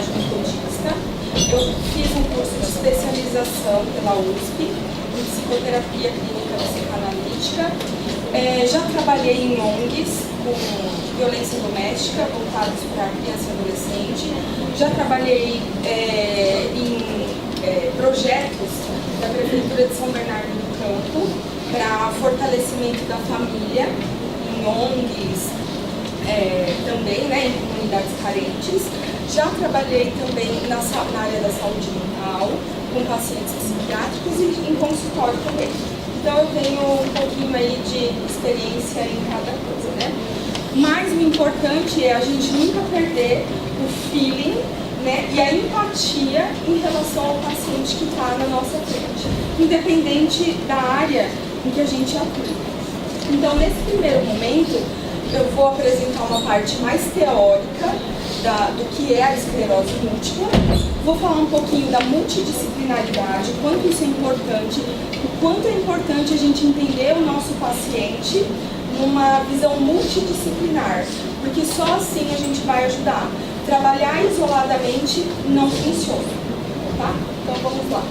ginecologista. Eu fiz um curso de especialização pela USP em psicoterapia clínica psicanalítica. Já trabalhei em ONGs com violência doméstica voltados para criança e adolescente. Já trabalhei em projetos da Prefeitura de São Bernardo do Campo para fortalecimento da família, em ONGs também, né, em comunidades carentes. Já trabalhei também na área da saúde mental, com pacientes psiquiátricos e em consultório também. Então eu tenho um pouquinho aí de experiência em cada coisa, né? Mas o importante é a gente nunca perder o feeling, né, e a empatia em relação ao paciente que está na nossa frente, independente da área em que a gente atua. Então, nesse primeiro momento, eu vou apresentar uma parte mais teórica do que é a esclerose múltipla. Vou falar um pouquinho da multidisciplinaridade, o quanto isso é importante, o quanto é importante a gente entender o nosso paciente numa visão multidisciplinar, porque só assim a gente vai ajudar. Trabalhar isoladamente não funciona, tá? Então vamos lá.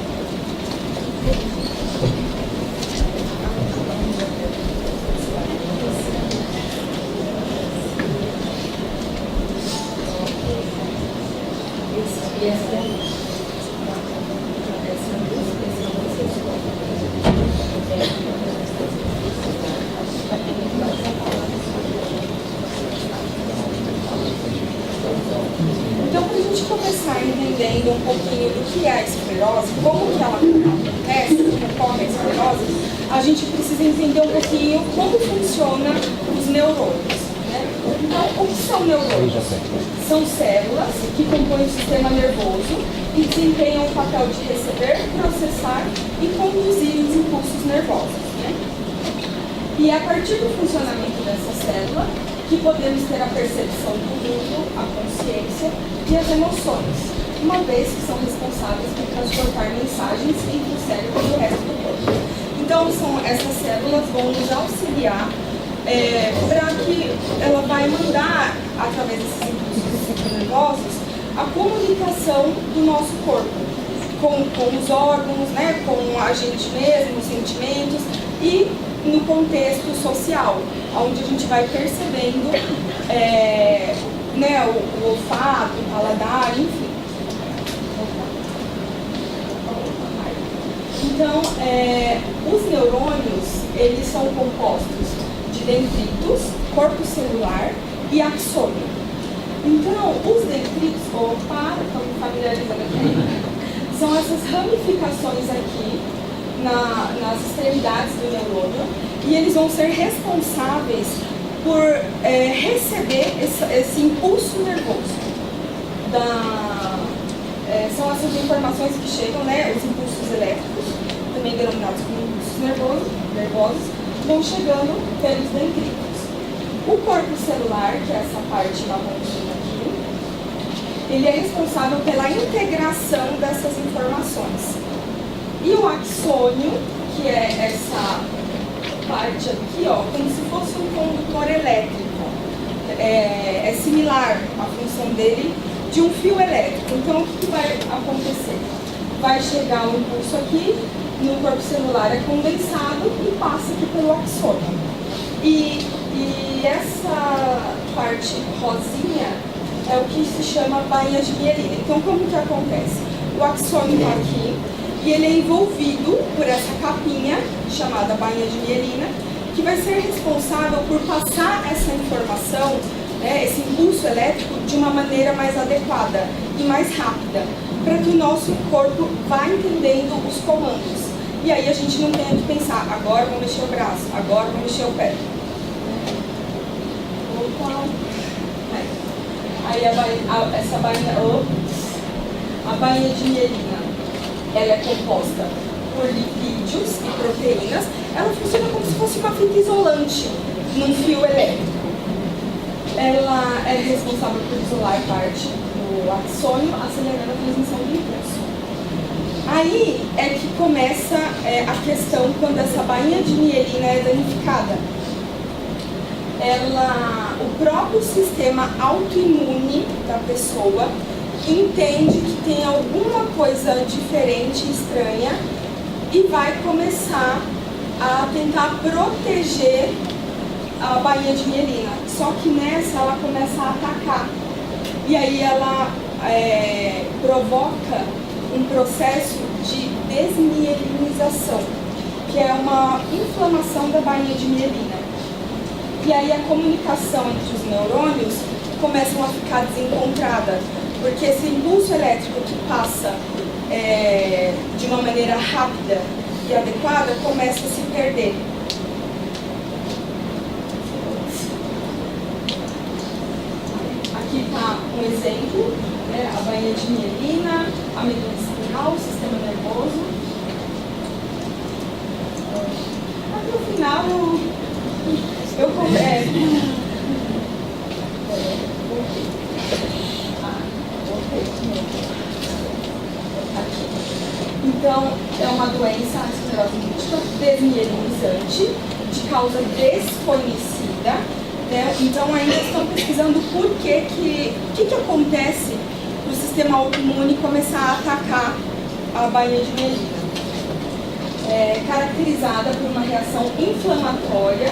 Então, para a gente começar entendendo um pouquinho do que é a esclerose, como que ela acontece, como ocorre a esclerose, a gente precisa entender um pouquinho como funcionam os neurônios, né? Então, o que são neurônios? São células que compõem o sistema nervoso e desempenham o papel de receber, processar e conduzir os impulsos nervosos, né? E é a partir do funcionamento dessa célula que podemos ter a percepção do mundo, a consciência e as emoções, uma vez que são responsáveis por transportar mensagens entre o cérebro e o resto do corpo. Então, essas células vão nos auxiliar para que ela vai mandar, através desses impulsos nervosos, a comunicação do nosso corpo com os órgãos, né, com a gente mesmo, os sentimentos e no contexto social, onde a gente vai percebendo né, o olfato, o paladar, enfim. Então, os neurônios, eles são compostos de dendritos, corpo celular e axônio. Então, os dendritos, estamos familiarizando aqui, são essas ramificações aqui nas extremidades do neurônio, e eles vão ser responsáveis por receber esse impulso nervoso. São essas informações que chegam, né, os impulsos elétricos, também denominados como impulsos nervosos, vão chegando pelos dendritos. O corpo celular, que é essa parte marronzinha aqui, ele é responsável pela integração dessas informações. E o axônio, que é essa parte aqui, ó, como se fosse um condutor elétrico. É similar a função dele de um fio elétrico. Então, o que vai acontecer? Vai chegar o impulso aqui, no corpo celular é condensado e passa aqui pelo axônio. E essa parte rosinha é o que se chama bainha de mielina. Então, como que acontece? O axônio está aqui e ele é envolvido por essa capinha chamada bainha de mielina, que vai ser responsável por passar essa informação, né, esse impulso elétrico, de uma maneira mais adequada e mais rápida, para que o nosso corpo vá entendendo os comandos. E aí a gente não tenha que pensar, agora vou mexer o braço, agora vou mexer o pé. Aí a bainha de mielina, ela é composta por lipídios e proteínas. Ela funciona como se fosse uma fita isolante num fio elétrico. Ela é responsável por isolar parte do axônio, acelerando a transmissão do impulso. Aí é que começa a questão quando essa bainha de mielina é danificada. O próprio sistema autoimune da pessoa entende que tem alguma coisa diferente, estranha, e vai começar a tentar proteger a bainha de mielina. Só que nessa ela começa a atacar. E aí ela provoca um processo de desmielinização, que é uma inflamação da bainha de mielina. E aí a comunicação entre os neurônios começam a ficar desencontrada, porque esse impulso elétrico que passa de uma maneira rápida e adequada começa a se perder. Aqui está um exemplo, né? A bainha de mielina, a medula espinhal, o sistema nervoso. Aqui no final eu Então, é uma doença, a esclerose múltipla, desmielinizante, de causa desconhecida, né? Então, ainda estão pesquisando por que acontece no sistema autoimune começar a atacar a bainha de mielina. É caracterizada por uma reação inflamatória,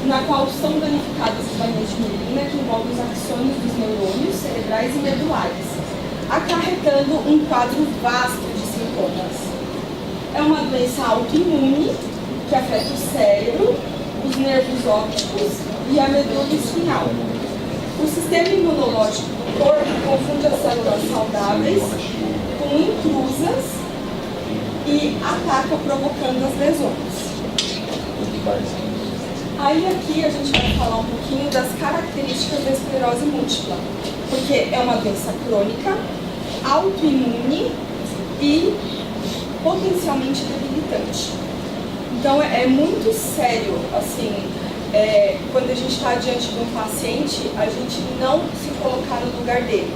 na qual são danificadas as bainhas de mielina, que envolvem os axônios dos neurônios cerebrais e medulares, acarretando um quadro vasto de sintomas. É uma doença autoimune que afeta o cérebro, os nervos ópticos e a medula espinhal. O sistema imunológico do corpo confunde as células saudáveis com intrusas e ataca provocando as lesões. Aí aqui a gente vai falar um pouquinho das características da esclerose múltipla, porque é uma doença crônica, autoimune e potencialmente debilitante. Então é muito sério, assim, quando a gente está diante de um paciente, a gente não se colocar no lugar dele.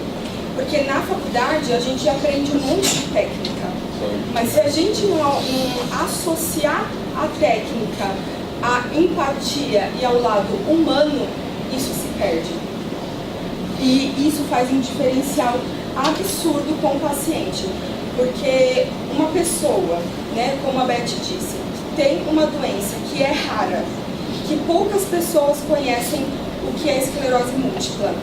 Porque na faculdade a gente aprende um monte de técnica, mas se a gente não associar a técnica à empatia e ao lado humano, isso se perde. E isso faz um diferencial absurdo com o paciente. Porque uma pessoa, né, como a Beth disse, que tem uma doença que é rara, que poucas pessoas conhecem o que é esclerose múltipla,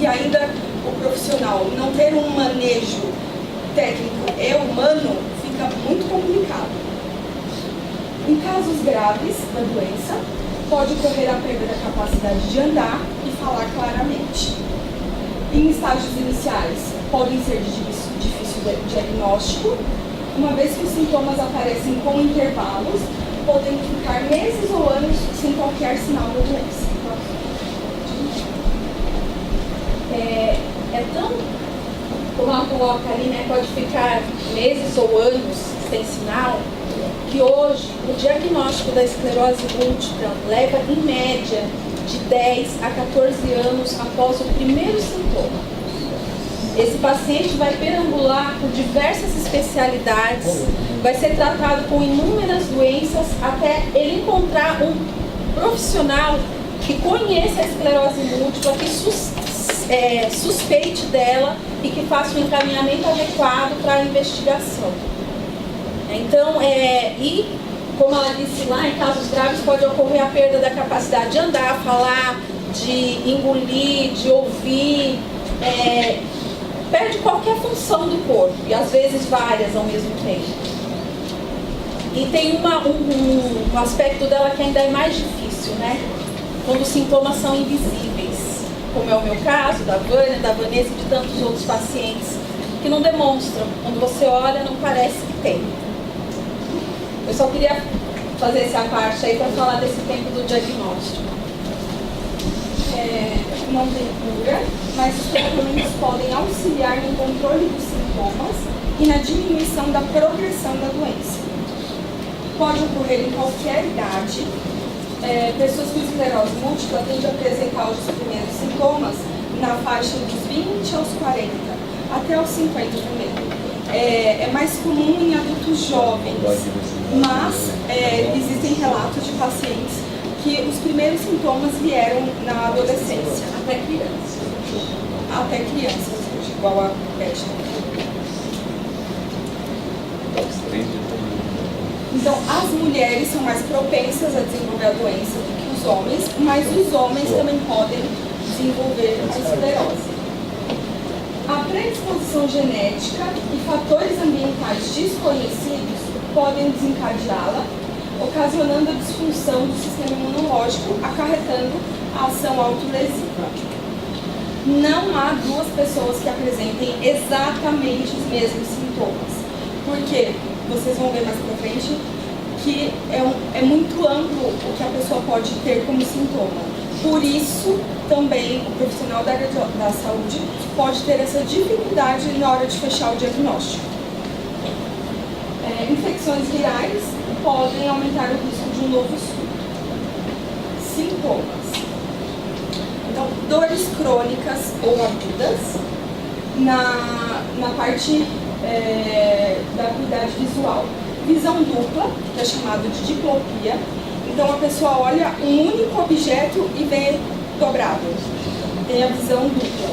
e ainda o profissional não ter um manejo técnico e humano, fica muito complicado. Em casos graves da doença, pode ocorrer a perda da capacidade de andar e falar claramente. Em estágios iniciais, podem ser de difícil diagnóstico, uma vez que os sintomas aparecem com intervalos, podendo ficar meses ou anos sem qualquer sinal da doença. É tão, como ela coloca ali, né, pode ficar meses ou anos sem sinal, que hoje o diagnóstico da esclerose múltipla leva em média de 10 a 14 anos após o primeiro sintoma. Esse paciente vai perambular por diversas especialidades, vai ser tratado com inúmeras doenças até ele encontrar um profissional que conheça a esclerose múltipla, que suspeite dela e que faça um encaminhamento adequado para a investigação. Então, e como ela disse lá, em casos graves pode ocorrer a perda da capacidade de andar, falar, de engolir, de ouvir, perde qualquer função do corpo, e às vezes várias ao mesmo tempo. E tem um aspecto dela que ainda é mais difícil, né? Quando os sintomas são invisíveis, como é o meu caso, da Vânia, da Vanessa e de tantos outros pacientes, que não demonstram. Quando você olha, não parece que tem. Eu só queria fazer essa parte aí para falar desse tempo do diagnóstico. Não tem cura, mas os tratamentos podem auxiliar no controle dos sintomas e na diminuição da progressão da doença. Pode ocorrer em qualquer idade. Pessoas com esclerose múltipla tendem a apresentar os primeiros sintomas na faixa dos 20 aos 40, até aos 50 também. É mais comum em adultos jovens, mas existem relatos de pacientes que os primeiros sintomas vieram na adolescência. Até crianças. Até crianças. igual a Beth. Então, as mulheres são mais propensas a desenvolver a doença do que os homens, mas os homens também podem desenvolver a esclerose. A predisposição genética e fatores ambientais desconhecidos podem desencadeá-la, ocasionando a disfunção do sistema imunológico, acarretando a ação autolesiva. Não há duas pessoas que apresentem exatamente os mesmos sintomas, porque vocês vão ver mais pra frente que é muito amplo o que a pessoa pode ter como sintoma. Por isso, também, o profissional da área da saúde pode ter essa dificuldade na hora de fechar o diagnóstico. Infecções virais podem aumentar o risco de um novo surto. Sintomas. Então, dores crônicas ou agudas na parte da acuidade visual. Visão dupla, que é chamado de diplopia. Então, a pessoa olha um único objeto e vê dobrado. Tem a visão dupla.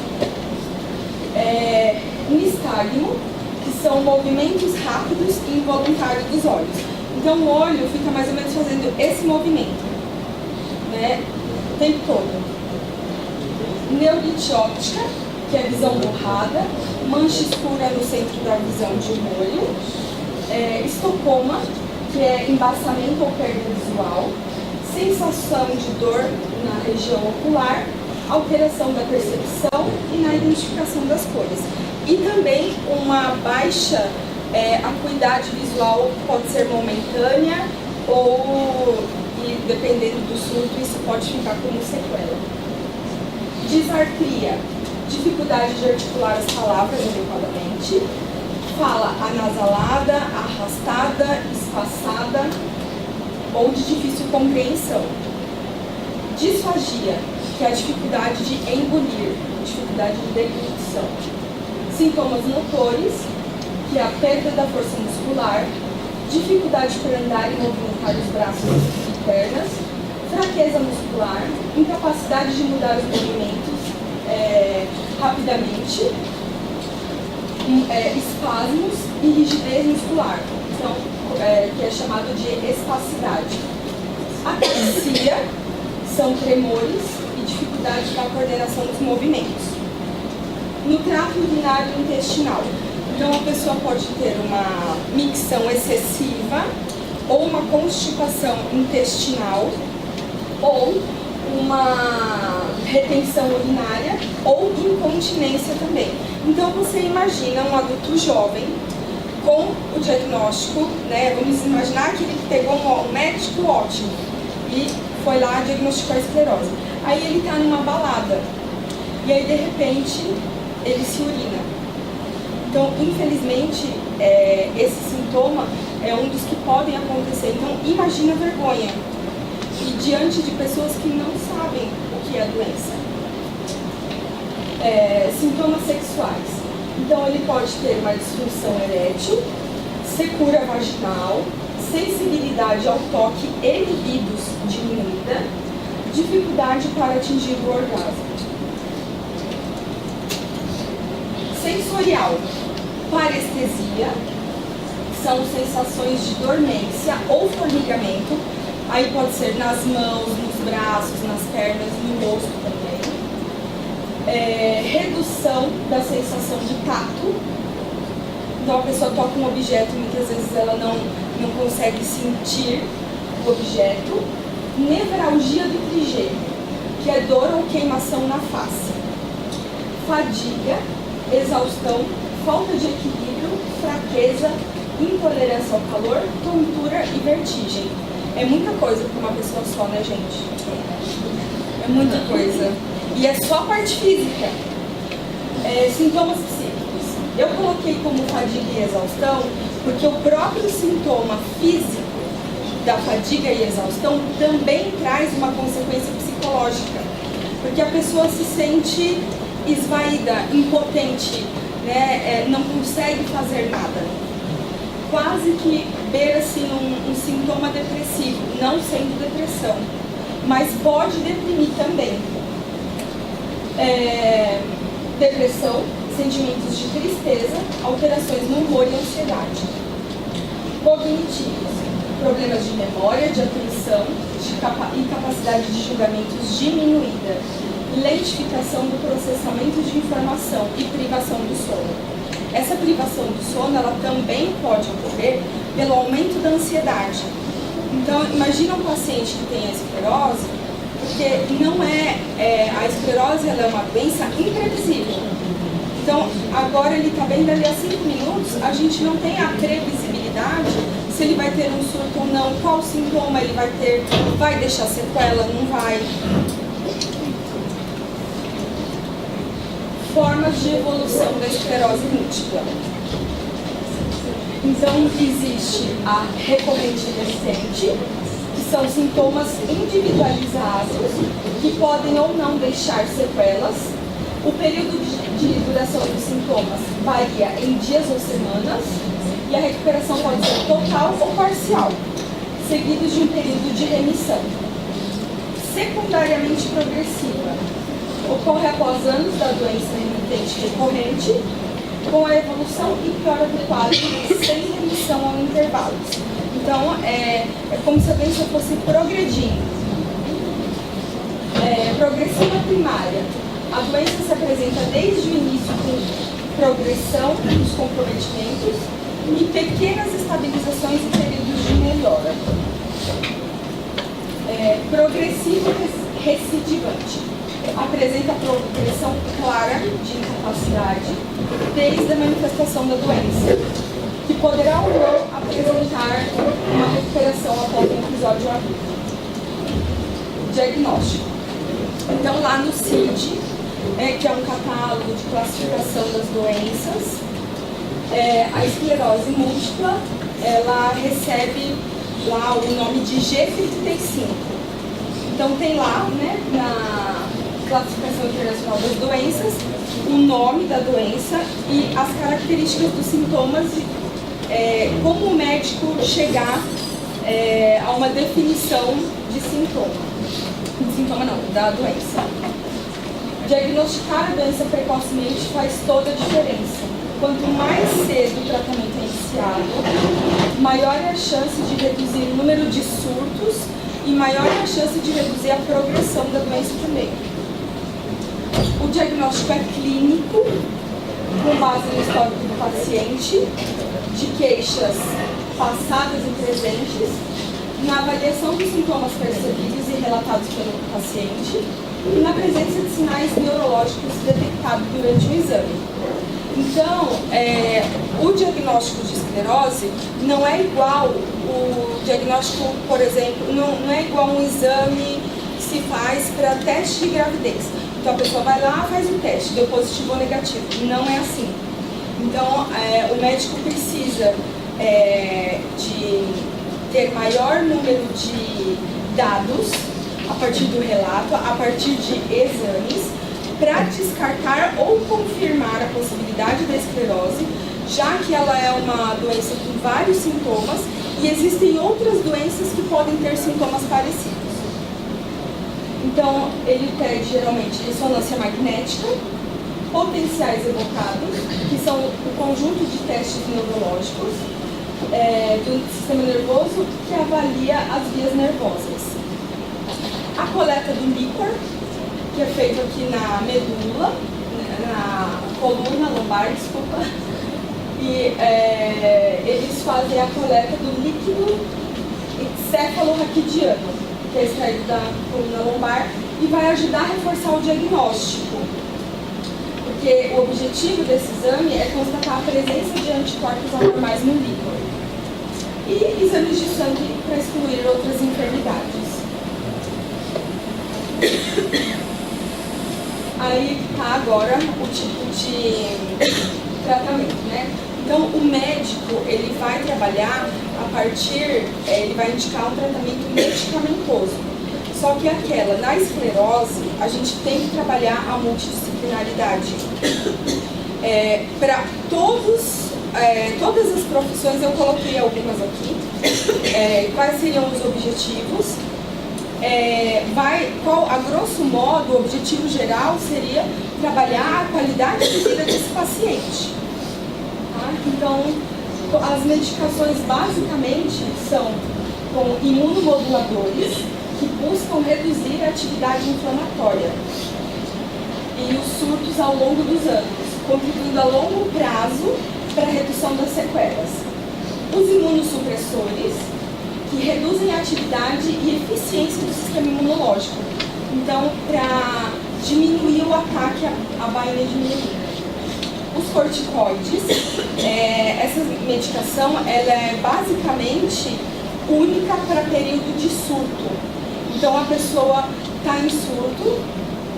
Nistagmo, que são movimentos rápidos e involuntários dos olhos. Então, o olho fica mais ou menos fazendo esse movimento, né, o tempo todo. Neurite óptica, que é visão borrada, mancha escura no centro da visão de um olho. Estocoma, que é embaçamento ou perda visual. Sensação de dor na região ocular, alteração da percepção e na identificação das cores. E também uma baixa acuidade visual, pode ser momentânea ou, dependendo do surto, isso pode ficar como sequela. Disartria, dificuldade de articular as palavras adequadamente. Fala anasalada, arrastada, espaçada ou de difícil compreensão. Disfagia, que é a dificuldade de engolir, dificuldade de deglutição. Sintomas motores, que é a perda da força muscular, dificuldade para andar e movimentar os braços e pernas, fraqueza muscular, incapacidade de mudar os movimentos rapidamente, espasmos e rigidez muscular, então, que é chamado de espacidade. Ataxia são tremores e dificuldade na coordenação dos movimentos. No trato urinário e intestinal, então a pessoa pode ter uma micção excessiva ou uma constipação intestinal ou uma retenção urinária ou incontinência também. Então você imagina um adulto jovem com o diagnóstico, né? Vamos imaginar que ele pegou um médico ótimo e foi lá diagnosticar a esclerose. Aí ele está numa balada e aí de repente ele se urina. Então, infelizmente, esse sintoma é um dos que podem acontecer. Então, imagina a vergonha. E diante de pessoas que não sabem o que é a doença. Sintomas sexuais. Então, ele pode ter uma disfunção erétil, secura vaginal, sensibilidade ao toque e libidos diminuída, dificuldade para atingir o orgasmo. Sensorial. Parestesia, são sensações de dormência ou formigamento, aí pode ser nas mãos, nos braços, nas pernas, no rosto também. Redução da sensação de tato, então a pessoa toca um objeto e muitas vezes ela não consegue sentir o objeto. Nevralgia do trigêmeo, que é dor ou queimação na face. Fadiga, exaustão, falta de equilíbrio, fraqueza, intolerância ao calor, tontura e vertigem. É muita coisa para uma pessoa só, né, gente? É muita coisa. E é só a parte física. Sintomas psíquicos. Eu coloquei como fadiga e exaustão porque o próprio sintoma físico da fadiga e exaustão também traz uma consequência psicológica. Porque a pessoa se sente esvaída, impotente, né? Não consegue fazer nada. Quase que beira assim, um sintoma depressivo, não sendo depressão, mas pode deprimir também. Depressão, sentimentos de tristeza, alterações no humor e ansiedade. Cognitivos, problemas de memória, de atenção, de incapacidade de julgamentos diminuída, lentificação do processamento de informação e privação do sono. Essa privação do sono, ela também pode ocorrer pelo aumento da ansiedade. Então, imagina um paciente que tem a esclerose, porque não a esclerose ela é uma doença imprevisível. Então, agora ele está bem dali a 5 minutos, a gente não tem a previsibilidade se ele vai ter um surto ou não, qual sintoma ele vai ter, vai deixar sequela, não vai. Formas de evolução da esclerose múltipla. Então, existe a recorrente recente, que são sintomas individualizados, que podem ou não deixar sequelas. O período de duração dos sintomas varia em dias ou semanas, e a recuperação pode ser total ou parcial, seguido de um período de remissão. Secundariamente progressiva. Ocorre após anos da doença remitente recorrente, com a evolução e piora do quadro, sem remissão ao intervalos. Então, é como se a doença fosse progredindo. Progressiva primária. A doença se apresenta desde o início com progressão dos comprometimentos e pequenas estabilizações em períodos de melhora. Progressivo recidivante. Apresenta progressão clara de incapacidade desde a manifestação da doença, que poderá ou não apresentar uma recuperação após um episódio agudo. Diagnóstico. Então, lá no CID, que é um catálogo de classificação das doenças, a esclerose múltipla, ela recebe lá o nome de G35. Então, tem lá, né, na Classificação Internacional das Doenças, o nome da doença e as características dos sintomas e como o médico chegar a uma definição de sintoma. Sintoma não, da doença. Diagnosticar a doença precocemente faz toda a diferença. Quanto mais cedo o tratamento é iniciado, maior é a chance de reduzir o número de surtos e maior é a chance de reduzir a progressão da doença também. O diagnóstico é clínico, com base no histórico do paciente, de queixas passadas e presentes, na avaliação dos sintomas percebidos e relatados pelo paciente e na presença de sinais neurológicos detectados durante o exame. Então, o diagnóstico de esclerose não é igual o diagnóstico, por exemplo, não é igual um exame que se faz para teste de gravidez. Então, a pessoa vai lá, faz o teste, deu positivo ou negativo. Não é assim. Então, o médico precisa de ter maior número de dados a partir do relato, a partir de exames, para descartar ou confirmar a possibilidade da esclerose, já que ela é uma doença com vários sintomas e existem outras doenças que podem ter sintomas parecidos. Então, ele pede geralmente ressonância magnética, potenciais evocados, que são o conjunto de testes neurológicos do sistema nervoso que avalia as vias nervosas. A coleta do líquor, que é feito aqui na medula, na coluna lombar, desculpa, e eles fazem a coleta do líquido encefalorraquidiano, que é extraído da coluna lombar, e vai ajudar a reforçar o diagnóstico. Porque o objetivo desse exame é constatar a presença de anticorpos anormais no líquor. E exames de sangue para excluir outras enfermidades. Aí está agora o tipo de tratamento, né? Então, o médico, ele vai trabalhar a partir, ele vai indicar um tratamento medicamentoso. Só que na esclerose, a gente tem que trabalhar a multidisciplinaridade. Para todas as profissões, eu coloquei algumas aqui. Quais seriam os objetivos? A grosso modo, o objetivo geral seria trabalhar a qualidade de vida desse paciente. Tá? Então, as medicações basicamente são com imunomoduladores que buscam reduzir a atividade inflamatória e os surtos ao longo dos anos, contribuindo a longo prazo para a redução das sequelas. Os imunossupressores, que reduzem a atividade e eficiência do sistema imunológico. Então, para diminuir o ataque, a bainha diminuir. Os corticoides, essa medicação ela é basicamente única para período de surto. Então, a pessoa está em surto,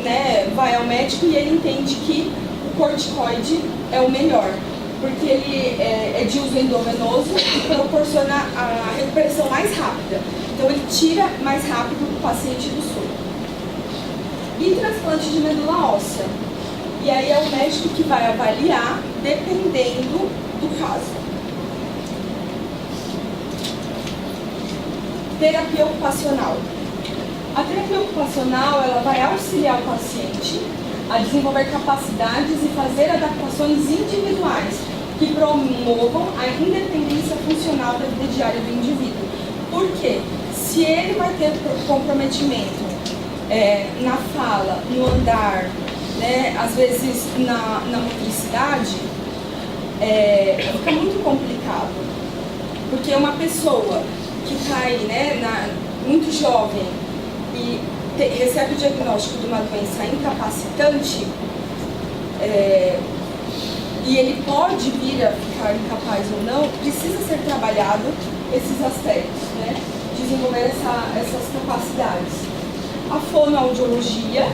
né, vai ao médico e ele entende que o corticoide é o melhor, porque ele é de uso endovenoso e proporciona a recuperação mais rápida. Então, ele tira mais rápido o paciente do surto. E transplante de medula óssea. E aí é o médico que vai avaliar, dependendo do caso. Terapia ocupacional. A terapia ocupacional ela vai auxiliar o paciente a desenvolver capacidades e fazer adaptações individuais que promovam a independência funcional da vida diária do indivíduo. Por quê? Se ele vai ter comprometimento na fala, no andar, né, às vezes na motricidade, fica muito complicado. Porque uma pessoa que está aí, né, muito jovem e recebe o diagnóstico de uma doença incapacitante, e ele pode vir a ficar incapaz ou não, precisa ser trabalhado esses aspectos, né? Desenvolver essas capacidades. A fonoaudiologia,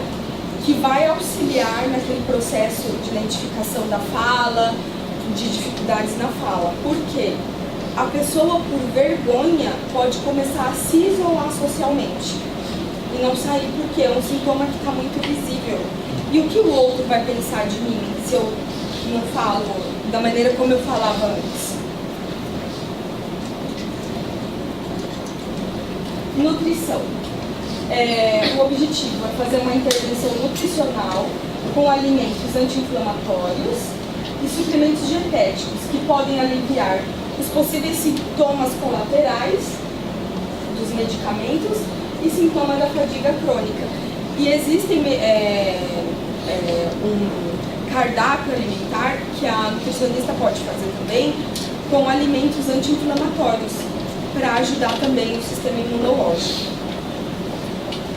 que vai auxiliar naquele processo de identificação da fala, de dificuldades na fala. Por quê? A pessoa, por vergonha, pode começar a se isolar socialmente e não sair porque é um sintoma que está muito visível. E o que o outro vai pensar de mim se eu não falo da maneira como eu falava antes? Nutrição. O objetivo é fazer uma intervenção nutricional com alimentos anti-inflamatórios e suplementos dietéticos que podem aliviar os possíveis sintomas colaterais dos medicamentos e sintomas da fadiga crônica. E existem um cardápio alimentar que a nutricionista pode fazer também com alimentos anti-inflamatórios para ajudar também o sistema imunológico.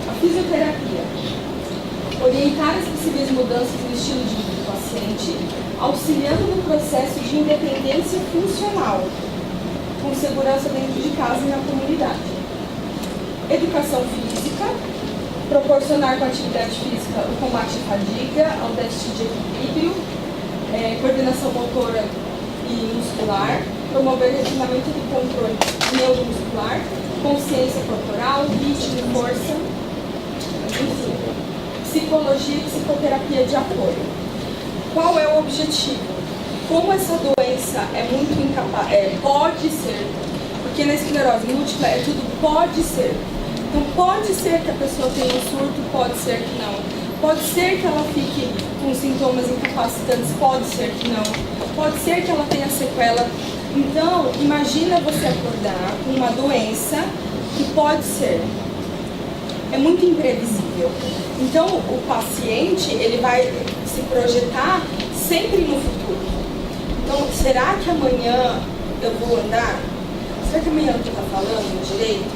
A fisioterapia. Orientar as possíveis mudanças no estilo de vida do paciente, auxiliando no processo de independência funcional, com segurança dentro de casa e na comunidade. Educação física, proporcionar com a atividade física o combate à fadiga, ao déficit de equilíbrio, coordenação motora e muscular, promover refinamento do controle neuromuscular, consciência corporal, ritmo, força, enfim. Psicologia e psicoterapia de apoio. Qual é o objetivo? Como essa doença é muito incapaz, pode ser, porque na esclerose múltipla tudo pode ser. Então pode ser que a pessoa tenha um surto, pode ser que não. Pode ser que ela fique com sintomas incapacitantes, pode ser que não. Pode ser que ela tenha sequela. Então, imagina você acordar com uma doença que pode ser. É muito imprevisível. Então, o paciente, ele vai se projetar sempre no futuro. Então, será que amanhã eu vou andar? Será que amanhã eu estou falando direito?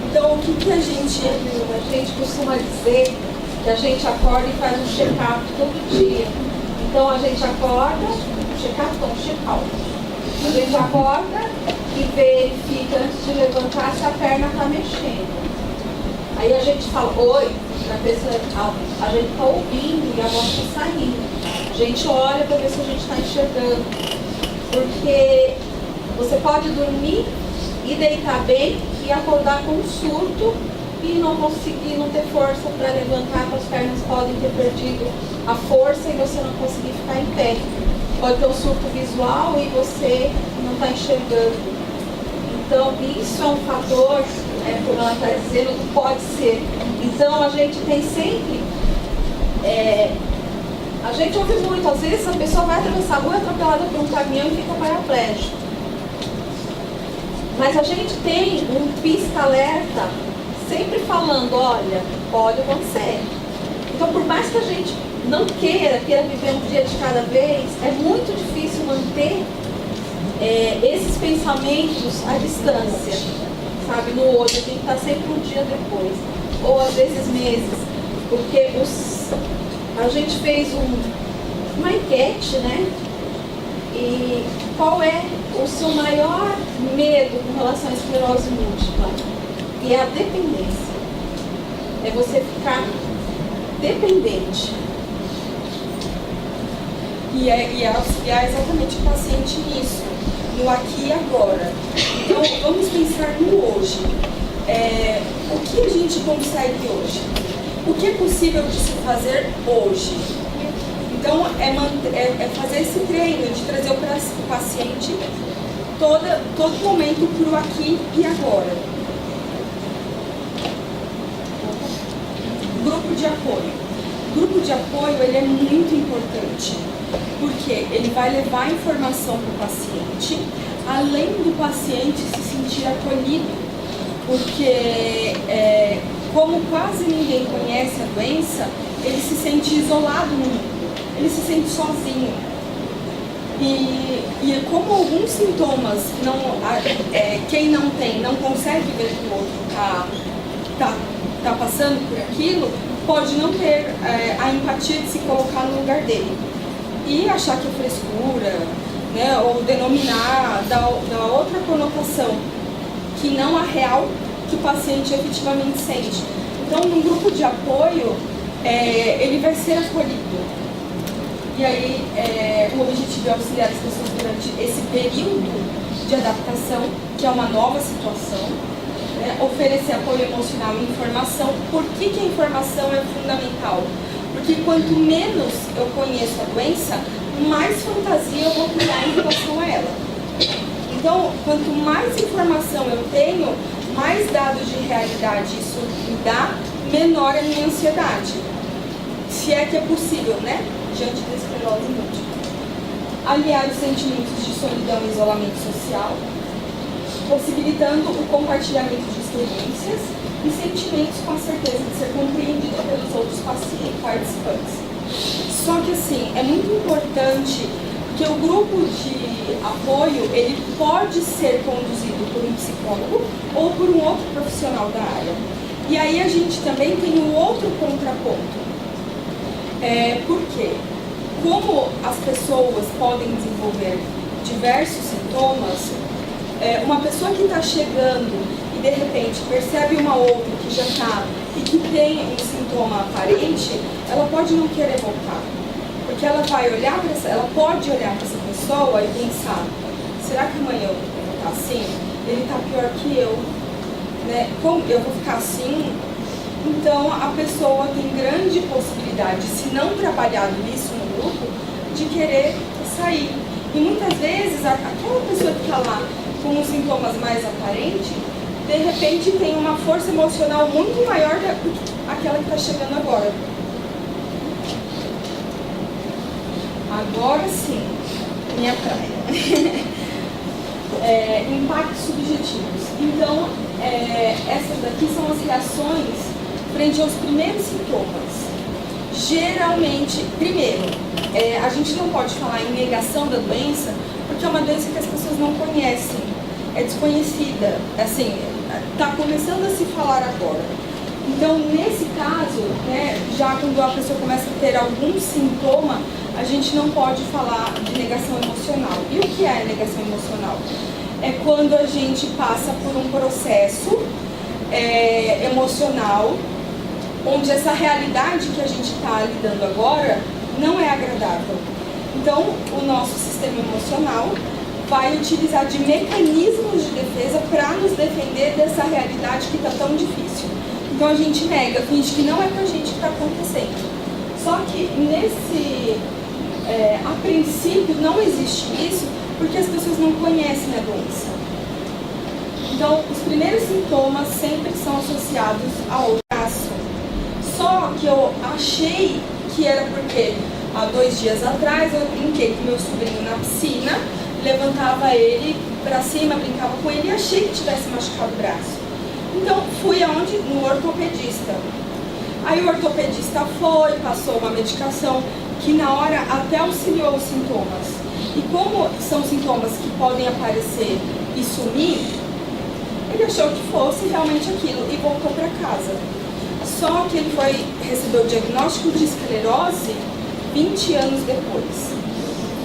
Então, o que a gente costuma dizer que a gente acorda e faz um check-up todo dia. Então, a gente acorda, check-up não, check-out. A gente acorda e verifica antes de levantar se a perna está mexendo. Aí a gente fala, oi, a pessoa, a gente está ouvindo e a voz está saindo. A gente olha para ver se a gente está enxergando. Porque você pode dormir e deitar bem e acordar com um surto e não conseguir, não ter força para levantar, as pernas podem ter perdido a força e você não conseguir ficar em pé. Pode ter um surto visual e você não está enxergando. Então, isso é um fator, como ela está dizendo, que pode ser. Então, a gente tem sempre A gente ouve muito, às vezes a pessoa vai atravessar a rua atropelada por um caminhão e fica paraplégico. Mas a gente tem um pisca-alerta sempre falando, olha, pode acontecer. Então, por mais que a gente não queira viver um dia de cada vez, é muito difícil manter esses pensamentos à distância, sabe, no olho. A gente está sempre um dia depois, ou às vezes meses, porque a gente fez uma enquete, né? E qual é o seu maior medo com relação à esclerose múltipla? E é a dependência. É você ficar dependente. E é auxiliar exatamente o paciente nisso, no aqui e agora. Então, vamos pensar no hoje. O que a gente consegue hoje? O que é possível de se fazer hoje? Então, é fazer esse treino de trazer o paciente todo momento para o aqui e agora. Grupo de apoio. O grupo de apoio ele é muito importante, porque ele vai levar informação para o paciente, além do paciente se sentir acolhido, porque como quase ninguém conhece a doença, ele se sente isolado no mundo, ele se sente sozinho. E como alguns sintomas, quem não tem, não consegue ver que o outro está passando por aquilo, pode não ter a empatia de se colocar no lugar dele. E achar que é frescura, né, ou denominar, dar outra conotação, que não a real que o paciente efetivamente sente. Então, num grupo de apoio, ele vai ser acolhido. E aí, o objetivo é auxiliar as pessoas durante esse período de adaptação, que é uma nova situação, né, oferecer apoio emocional e informação. Por que a informação é fundamental? Porque quanto menos eu conheço a doença, mais fantasia eu vou criar em relação a ela. Então, quanto mais informação eu tenho, mais dados de realidade isso me dá, menor a minha ansiedade. Se é que é possível, né? Diante da esclerose múltipla. Aliar os sentimentos de solidão e isolamento social, possibilitando o compartilhamento de experiências e sentimentos com a certeza de ser compreendido pelos outros participantes. Só que assim, é muito importante que o grupo de apoio, ele pode ser conduzido por um psicólogo ou por um outro profissional da área. E aí a gente também tem um outro contraponto. Por quê? Como as pessoas podem desenvolver diversos sintomas, uma pessoa que está chegando e de repente percebe uma outra que já está e que tem um sintoma aparente, ela pode não querer voltar. Porque ela vai olhar ela pode olhar para essa pessoa e pensar, será que amanhã eu vou estar assim? Ele está pior que eu, né? Como eu vou ficar assim? Então a pessoa tem grande possibilidade, se não trabalhado isso no grupo, de querer sair. E muitas vezes aquela pessoa que está lá com os sintomas mais aparentes, de repente tem uma força emocional muito maior do que aquela que está chegando agora. Agora sim, minha praia. Impactos subjetivos. Então, essas daqui são as reações frente aos primeiros sintomas. Geralmente, primeiro, a gente não pode falar em negação da doença, porque é uma doença que as pessoas não conhecem, é desconhecida, assim, está começando a se falar agora. Então, nesse caso, né, já quando a pessoa começa a ter algum sintoma, a gente não pode falar de negação emocional. E o que é negação emocional? É quando a gente passa por um processo emocional, onde essa realidade que a gente está lidando agora não é agradável. Então, o nosso sistema emocional vai utilizar de mecanismos de defesa para nos defender dessa realidade que está tão difícil. Então, a gente nega, finge que não é com a gente que está acontecendo. Só que a princípio não existe isso, porque as pessoas não conhecem a doença. Então, os primeiros sintomas sempre são associados ao braço. Só que eu achei que era porque Há 2 dias atrás eu brinquei com meu sobrinho na piscina, levantava ele para cima, brincava com ele e achei que tivesse machucado o braço. Então fui aonde? No ortopedista. Aí o ortopedista foi, passou uma medicação que na hora até auxiliou os sintomas. E como são sintomas que podem aparecer e sumir, ele achou que fosse realmente aquilo e voltou para casa. Só que ele recebeu o diagnóstico de esclerose 20 anos depois.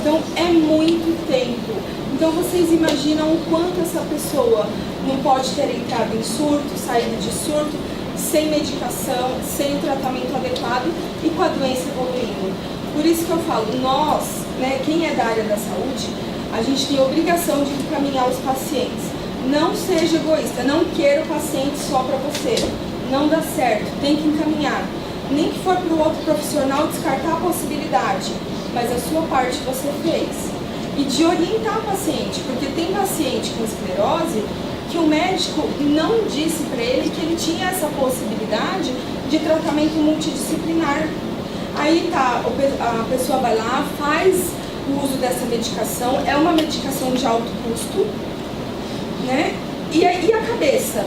Então é muito tempo. Então vocês imaginam o quanto essa pessoa não pode ter entrado em surto, saído de surto, sem medicação, sem tratamento adequado e com a doença evoluindo. Por isso que eu falo, nós, né, quem é da área da saúde, a gente tem a obrigação de encaminhar os pacientes. Não seja egoísta, não queira o paciente só para você. Não dá certo, tem que encaminhar. Nem que for para o outro profissional descartar a possibilidade, mas a sua parte você fez. E de orientar o paciente, porque tem paciente com esclerose que o médico não disse para ele que ele tinha essa possibilidade de tratamento multidisciplinar. Aí tá, a pessoa vai lá, faz o uso dessa medicação, é uma medicação de alto custo, né? E a cabeça,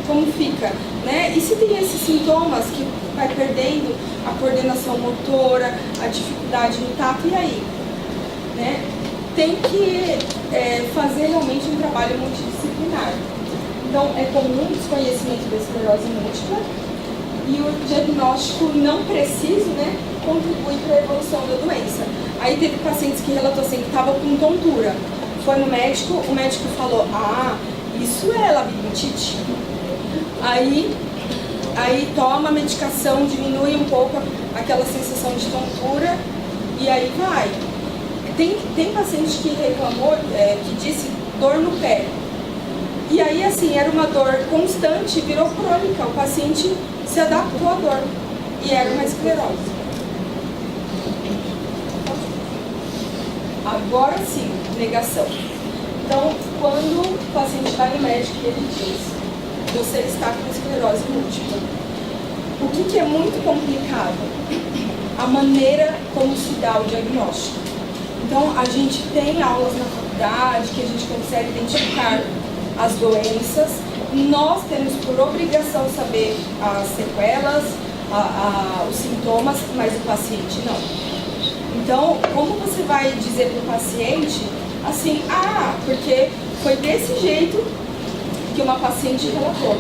como fica, né? E se tem esses sintomas que vai perdendo a coordenação motora, a dificuldade no tato, e aí? Né? Tem que fazer realmente um trabalho multidisciplinar. Então, é comum o desconhecimento da esclerose múltipla e o diagnóstico não preciso, né, contribui para a evolução da doença. Aí teve pacientes que relatou assim, que estavam com tontura. Foi no médico, o médico falou, isso é labirintite. Aí toma a medicação, diminui um pouco aquela sensação de tontura e aí vai. Tem paciente que reclamou, que disse dor no pé. E aí, assim, era uma dor constante, virou crônica. O paciente se adaptou à dor. E era uma esclerose. Agora sim, negação. Então, quando o paciente vai no médico e ele diz, você está com esclerose múltipla. O que é muito complicado? A maneira como se dá o diagnóstico. Então, a gente tem aulas na faculdade que a gente consegue identificar as doenças. Nós temos por obrigação saber as sequelas, os sintomas, mas o paciente não. Então, como você vai dizer para o paciente, assim, porque foi desse jeito que uma paciente relatou.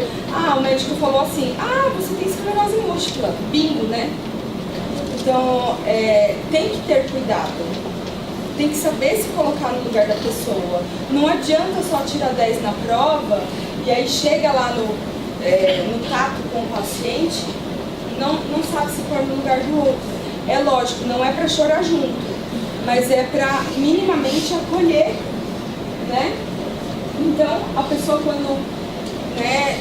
O médico falou assim, você tem esclerose múltipla, bingo, né? Então, tem que ter cuidado. Tem que saber se colocar no lugar da pessoa. Não adianta só tirar 10 na prova e aí chega lá no tato com o paciente e não sabe se pôr no lugar do outro. É lógico, não é para chorar junto, mas é para minimamente acolher, né? Então, a pessoa quando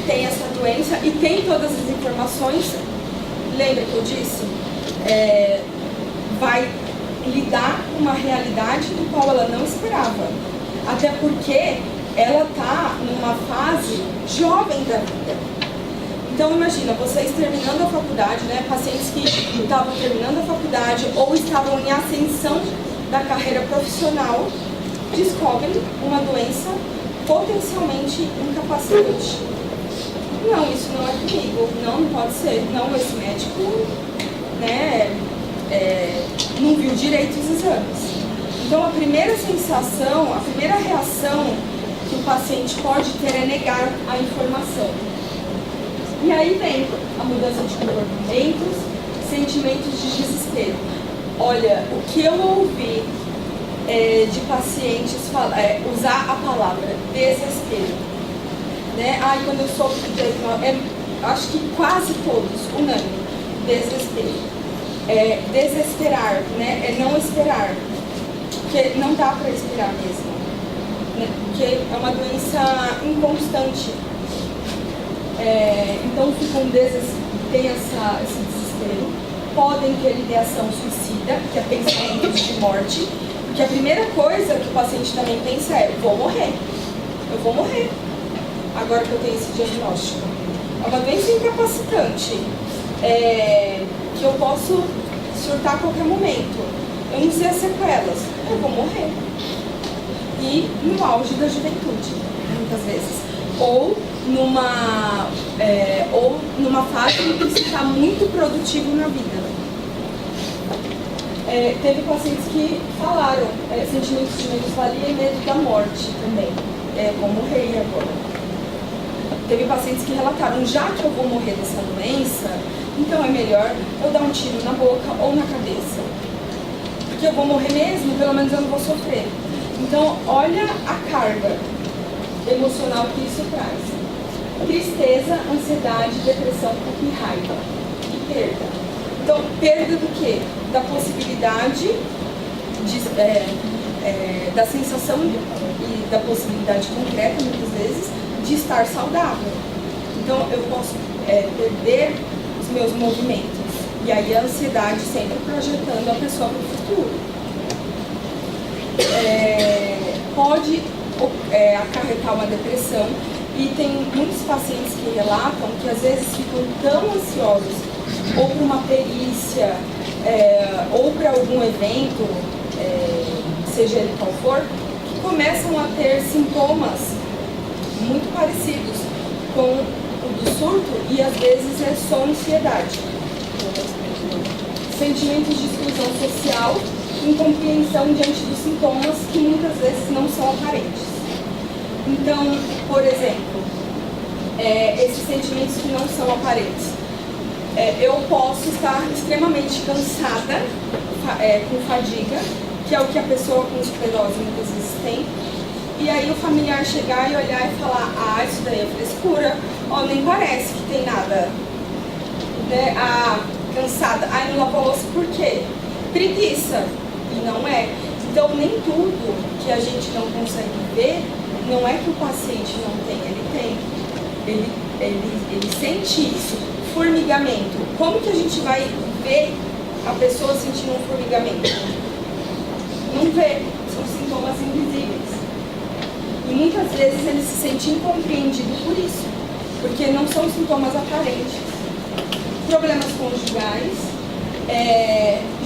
tem essa doença e tem todas as informações, lembra que eu disse? Vai lidar com uma realidade do qual ela não esperava. Até porque ela está numa fase jovem da vida. Então imagina, vocês terminando a faculdade, né, pacientes que estavam terminando a faculdade ou estavam em ascensão da carreira profissional, descobrem uma doença potencialmente incapacitante. Não, isso não é comigo, não pode ser, não, esse médico, né, não viu direito os exames. Então a primeira sensação, a primeira reação que o paciente pode ter é negar a informação. E aí vem a mudança de comportamentos, sentimentos de desespero. Olha, o que eu ouvi de pacientes usar a palavra desespero, né? Quando eu soube do diagnóstico, acho que quase todos, unânime, desespero. Desesperar, né? É não esperar, porque não dá para esperar mesmo, né? Porque é uma doença inconstante. Então tem esse desespero, podem ter ideação suicida, que é pensamento de morte, porque a primeira coisa que o paciente também pensa é, eu vou morrer, agora que eu tenho esse diagnóstico. É uma doença incapacitante, que eu posso surtar a qualquer momento. Eu não sei as sequelas, eu vou morrer. E no auge da juventude, muitas vezes. Ou numa fase em que você está muito produtivo na vida. Teve pacientes que falaram sentimentos de menos-valia e medo da morte também. Vou morrer agora. Teve pacientes que relataram, já que eu vou morrer dessa doença, então é melhor eu dar um tiro na boca ou na cabeça. Porque eu vou morrer mesmo, pelo menos eu não vou sofrer. Então, olha a carga emocional que isso traz. Tristeza, ansiedade, depressão e raiva. E perda. Então, perda do quê? Da possibilidade, da sensação e da possibilidade concreta, muitas vezes, de estar saudável. Então, eu posso perder os meus movimentos. E aí a ansiedade sempre projetando a pessoa para o futuro. Pode acarretar uma depressão. E tem muitos pacientes que relatam que às vezes ficam tão ansiosos ou para uma perícia, ou para algum evento, seja ele qual for, que começam a ter sintomas muito parecidos com o do surto e às vezes é só ansiedade. Sentimentos de exclusão social, incompreensão diante dos sintomas que muitas vezes não são aparentes. Então, por exemplo, esses sentimentos que não são aparentes. Eu posso estar extremamente cansada, com fadiga, que é o que a pessoa com esclerose muitas vezes tem. E aí o familiar chegar e olhar e falar, isso daí é frescura, nem parece que tem nada. Né? Cansada, não lavou a louça por quê? Preguiça. E não é. Então nem tudo que a gente não consegue ver, não é que o paciente não tem, ele tem. Ele sente isso. Formigamento. Como que a gente vai ver a pessoa sentindo um formigamento? Não vê, são sintomas invisíveis. E muitas vezes ele se sente incompreendido por isso, porque não são sintomas aparentes. Problemas conjugais,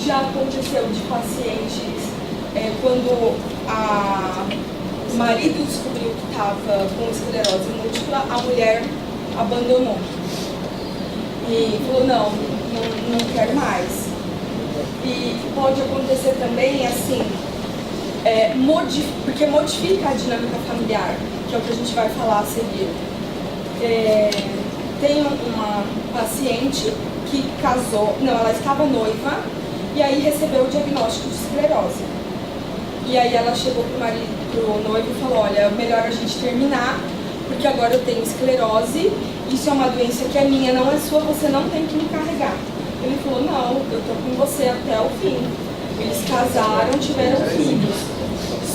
já aconteceu de pacientes, quando o marido descobriu que estava com esclerose múltipla, a mulher abandonou. E falou, não quero mais. E pode acontecer também, assim, porque modifica a dinâmica familiar, que é o que a gente vai falar a seguir. Tem uma paciente que casou, ela estava noiva, e aí recebeu o diagnóstico de esclerose. E aí ela chegou pro noivo e falou, olha, é melhor a gente terminar, porque agora eu tenho esclerose, isso é uma doença que é minha, não é sua, você não tem que me carregar. Ele falou, não, eu tô com você até o fim. Eles casaram, tiveram filhos.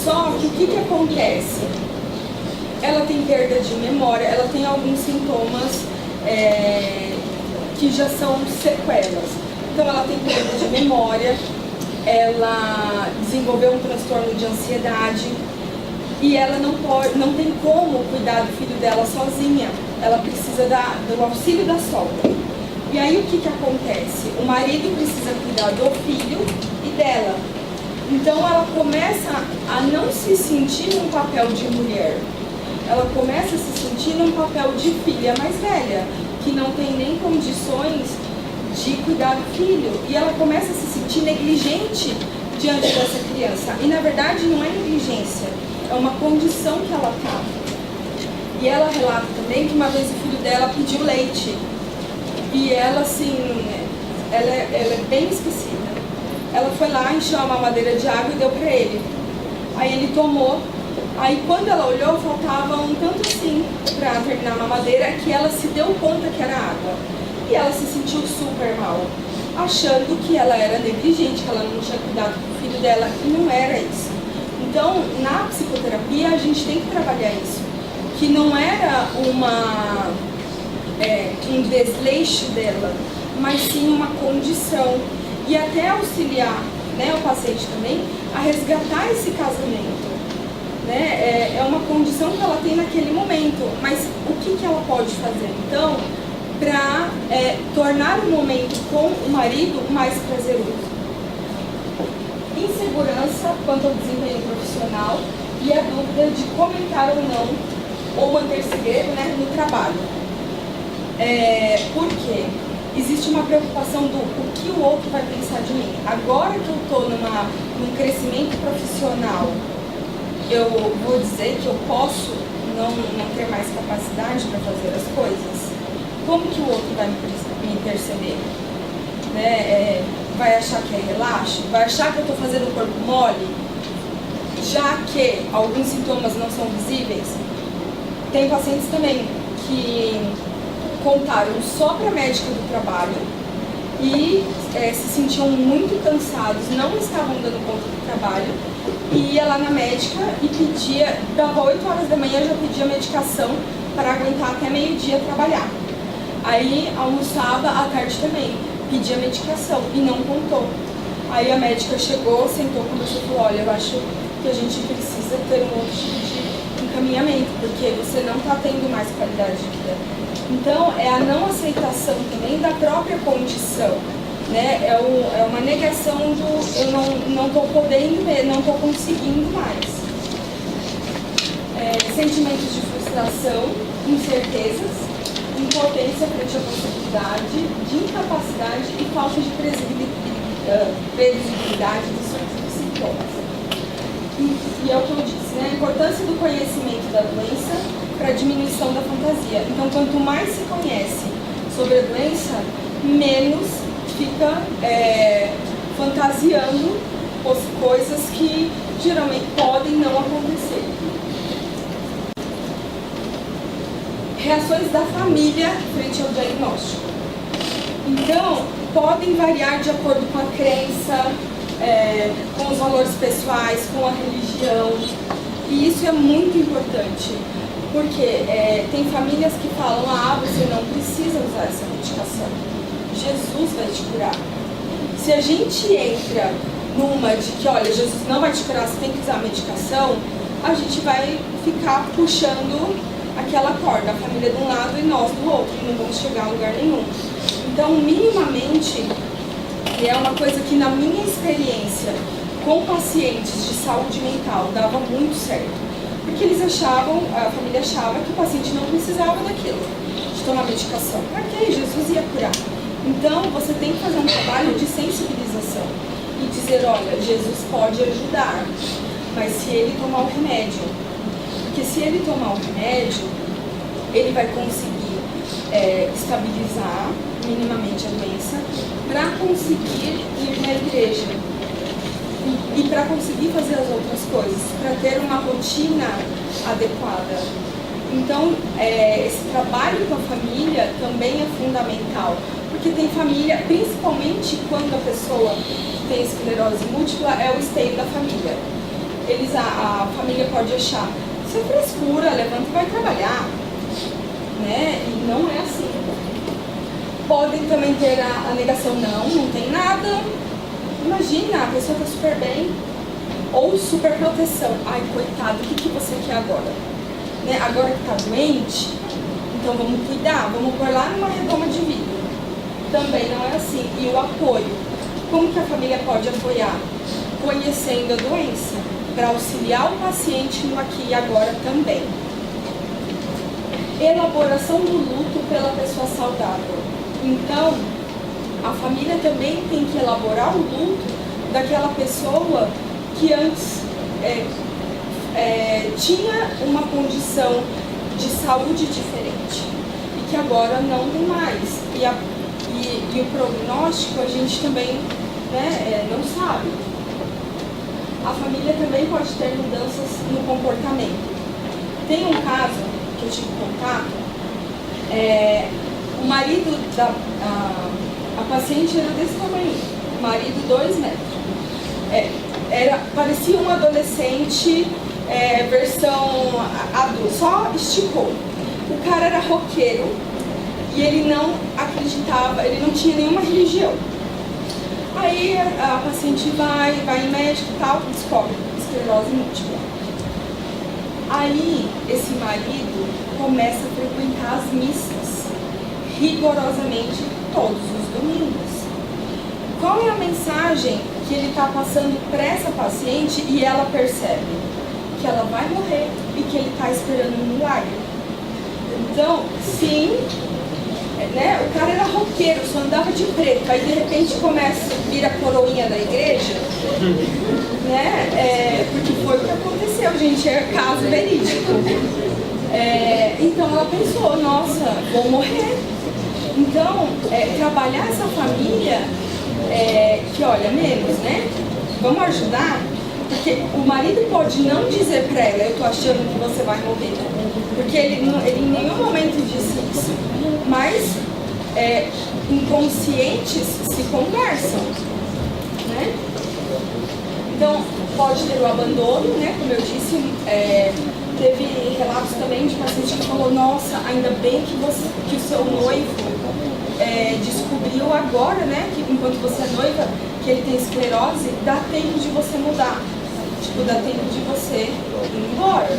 Só que o que acontece? Ela tem perda de memória, ela tem alguns sintomas que já são sequelas. Então ela tem perda de memória, ela desenvolveu um transtorno de ansiedade e ela não tem como cuidar do filho dela sozinha. Ela precisa do auxílio da sogra. E aí o que acontece? O marido precisa cuidar do filho e dela. Então ela começa a não se sentir num papel de mulher. Ela começa a se sentir num papel de filha mais velha, que não tem nem condições de cuidar do filho. E ela começa a se sentir negligente diante dessa criança. E na verdade não é negligência, é uma condição que ela está. E ela relata também que uma vez o filho dela pediu leite. E ela, assim, ela é bem esquecida. Ela foi lá, encheu a mamadeira de água e deu pra ele. Aí ele tomou. Aí quando ela olhou, faltava um tanto assim pra terminar a mamadeira, que ela se deu conta que era água. E ela se sentiu super mal, achando que ela era negligente, que ela não tinha cuidado do filho dela, e não era isso. Então, na psicoterapia, a gente tem que trabalhar isso. Que não era um desleixo dela, mas sim uma condição. E até auxiliar, né, o paciente também a resgatar esse casamento. Né? É uma condição que ela tem naquele momento, mas o que ela pode fazer? Então, para tornar o momento com o marido mais prazeroso. Insegurança quanto ao desempenho profissional e a dúvida de comentar ou não, ou manter segredo, né, no trabalho. Por quê? Existe uma preocupação do o que o outro vai pensar de mim. Agora que eu estou num crescimento profissional, eu vou dizer que eu posso não ter mais capacidade para fazer as coisas? Como que o outro vai me perceber? Né? Vai achar que é relaxo? Vai achar que eu estou fazendo o corpo mole? Já que alguns sintomas não são visíveis? Tem pacientes também que contaram só para a médica do trabalho e se sentiam muito cansados, não estavam dando conta do trabalho, e ia lá na médica e pedia, dava 8 horas da manhã, já pedia medicação para aguentar até meio-dia trabalhar. Aí almoçava à tarde também, pedia medicação e não contou. Aí a médica chegou, sentou, conversou e falou: olha, eu acho que a gente precisa ter um outro tipo de encaminhamento, porque você não está tendo mais qualidade de vida. Então, é a não aceitação também da própria condição, né? É uma negação do eu não estou podendo ver, não estou conseguindo mais. Sentimentos de frustração, incertezas, impotência frente à possibilidade, de incapacidade e falta de previsibilidade dos sintomas. E é o que eu disse, né? A importância do conhecimento da doença para a diminuição da fantasia. Então, quanto mais se conhece sobre a doença, menos fica fantasiando coisas que geralmente podem não acontecer. Reações da família frente ao diagnóstico. Então, podem variar de acordo com a crença, com os valores pessoais, com a religião. E isso é muito importante, porque tem famílias que falam: ah, você não precisa usar essa medicação, Jesus vai te curar. Se a gente entra numa de que, olha, Jesus não vai te curar, você tem que usar a medicação, a gente vai ficar puxando aquela corda, a família de um lado e nós do outro, e não vamos chegar a lugar nenhum. Então, minimamente, é uma coisa que na minha experiência com pacientes de saúde mental dava muito certo, porque eles achavam, a família achava que o paciente não precisava daquilo, de tomar medicação. Ok, Jesus ia curar. Então, você tem que fazer um trabalho de sensibilização e dizer: olha, Jesus pode ajudar, mas se ele tomar o remédio, porque se ele tomar o remédio, ele vai conseguir estabilizar minimamente a doença para conseguir ir na igreja e para conseguir fazer as outras coisas, para ter uma rotina adequada. Então, esse trabalho com a família também é fundamental, porque tem família, principalmente quando a pessoa tem esclerose múltipla, é o esteio da família. A família pode achar: isso é frescura, levanta e vai trabalhar, né? E não é assim. Podem também ter a negação: não tem nada, imagina, a pessoa está super bem. Ou super proteção: ai, coitado, o que você quer agora? Né? Agora que está doente, então vamos cuidar, vamos pôr lá numa redoma de vidro. Também não é assim. E o apoio, como que a família pode apoiar? Conhecendo a doença, para auxiliar o paciente no aqui e agora também. Elaboração do luto pela pessoa saudável. Então, a família também tem que elaborar o luto daquela pessoa que antes tinha uma condição de saúde diferente e que agora não tem mais. E o prognóstico a gente também, né, não sabe. A família também pode ter mudanças no comportamento. Tem um caso que eu tive contato, o marido a paciente era desse tamanho, o marido 2 metros. Parecia um adolescente, versão adulto, só esticou. O cara era roqueiro e ele não acreditava, ele não tinha nenhuma religião. Aí a paciente vai em médico e tal, descobre esclerose múltipla. Aí esse marido começa a frequentar as missas rigorosamente todos os domingos. Qual é a mensagem que ele está passando para essa paciente e ela percebe? Que ela vai morrer e que ele está esperando um milagre. Então, sim, né, o cara era roqueiro, só andava de preto, aí de repente começa a vir a coroinha da igreja, né, porque foi o que aconteceu, gente, é caso verídico. Então ela pensou, nossa, vou morrer. Então, trabalhar essa família, que olha, menos, né, vamos ajudar, porque o marido pode não dizer pra ela, eu tô achando que você vai morrer, porque ele em nenhum momento disse isso, mas inconscientes se conversam, né? Então, pode ter o abandono, né, como eu disse, teve relatos também de paciente que falou, nossa, ainda bem que o seu noivo descobriu agora, né, que enquanto você é noiva, que ele tem esclerose, dá tempo de você mudar. Tipo, dá tempo de você ir embora.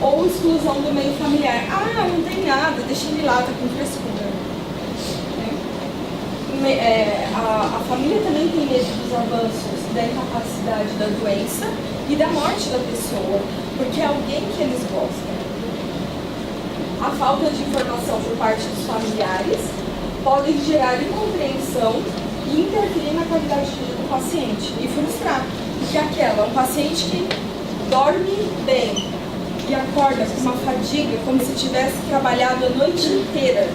Ou exclusão do meio familiar. Ah, não tem nada, deixa ele lá, tá com frescura. A família também tem medo dos avanços da incapacidade da doença e da morte da pessoa, porque é alguém que eles gostam. A falta de informação por parte dos familiares pode gerar incompreensão e interferir na qualidade de vida do paciente e frustrar. Porque um paciente que dorme bem e acorda com uma fadiga, como se tivesse trabalhado a noite inteira.